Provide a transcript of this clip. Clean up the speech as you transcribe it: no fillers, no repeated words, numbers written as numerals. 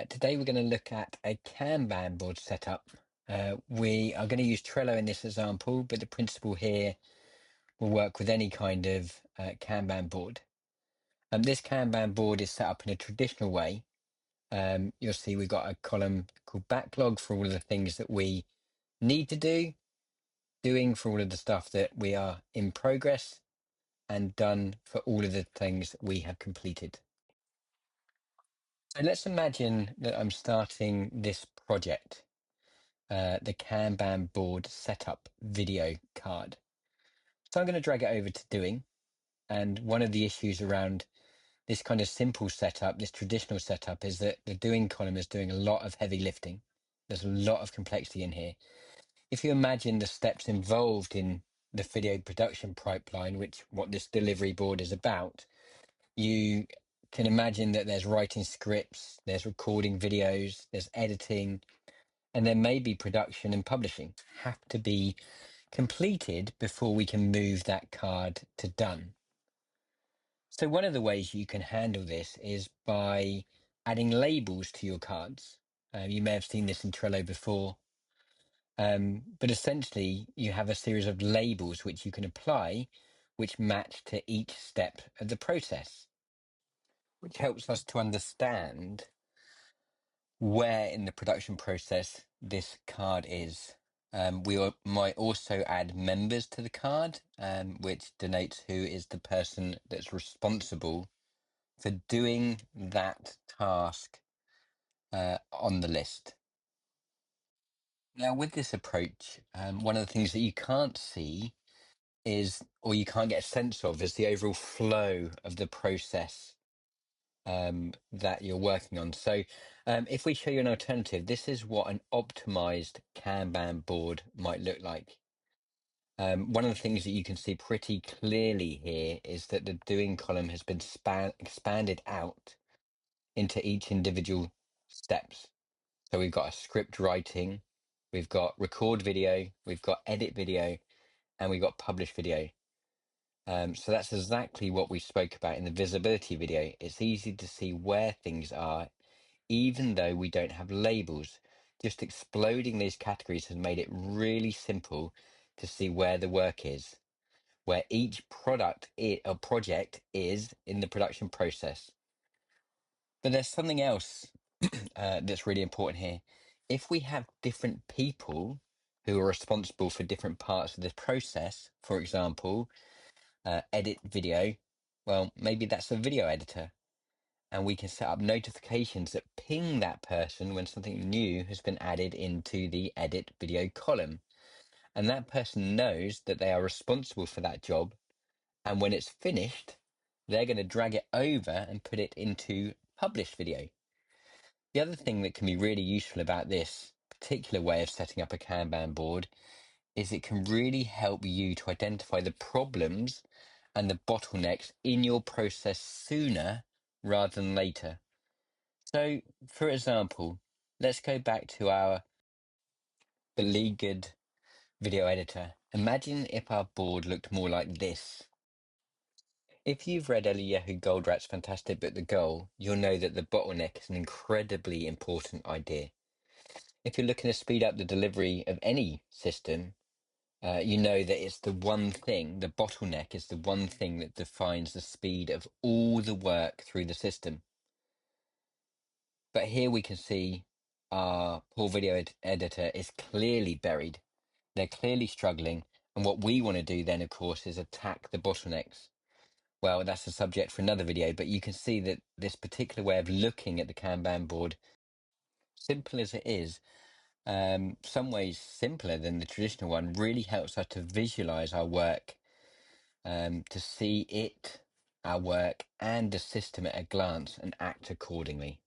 Today we're going to look at a Kanban board setup. We are going to use Trello in this example, but the principle here will work with any kind of Kanban board. This Kanban board is set up in a traditional way. You'll see we've got a column called backlog for all of the things that we need to do, doing for all of the stuff that we are in progress, and done for all of the things that we have completed. So let's imagine that I'm starting this project. The Kanban board setup video card. So I'm going to drag it over to doing. And one of the issues around this kind of simple setup, this traditional setup, is that the doing column is doing a lot of heavy lifting. There's a lot of complexity in here. If you imagine the steps involved in the video production pipeline, which what this delivery board is about, you can imagine that there's writing scripts, there's recording videos, there's editing, and then maybe production and publishing have to be completed before we can move that card to done. So one of the ways you can handle this is by adding labels to your cards. You may have seen this in Trello before, but essentially you have a series of labels which you can apply which match to each step of the process, which helps us to understand where in the production process this card is. Might also add members to the card, which denotes who is the person that's responsible for doing that task on the list. Now, with this approach, one of the things that you can't see is, or you can't get a sense of, is the overall flow of the process that you're working on. So if we show you an alternative, this is what an optimized Kanban board might look like. One of the things that you can see pretty clearly here is that the doing column has been expanded out into each individual steps. So we've got a script writing, we've got record video, we've got edit video, and we've got publish video. So that's exactly what we spoke about in the visibility video. It's easy to see where things are, even though we don't have labels. Just exploding these categories has made it really simple to see where the work is, where each product or project is in the production process. But there's something else that's really important here. If we have different people who are responsible for different parts of this process, for example, edit video, well, maybe that's a video editor. And we can set up notifications that ping that person when something new has been added into the edit video column. And that person knows that they are responsible for that job. And when it's finished, they're going to drag it over and put it into published video. The other thing that can be really useful about this particular way of setting up a Kanban board is it can really help you to identify the problems and the bottlenecks in your process sooner rather than later. So, for example, let's go back to our beleaguered video editor. Imagine if our board looked more like this. If you've read Eliyahu Goldratt's fantastic book, The Goal, you'll know that the bottleneck is an incredibly important idea. If you're looking to speed up the delivery of any system, you know that it's the one thing, the bottleneck is the one thing that defines the speed of all the work through the system. But here we can see our poor video editor is clearly buried. They're clearly struggling. And what we want to do then, of course, is attack the bottlenecks. Well, that's a subject for another video, but you can see that this particular way of looking at the Kanban board, simple as it is, some ways simpler than the traditional one, really helps us to visualize our work, to see it, our work, and the system at a glance and act accordingly.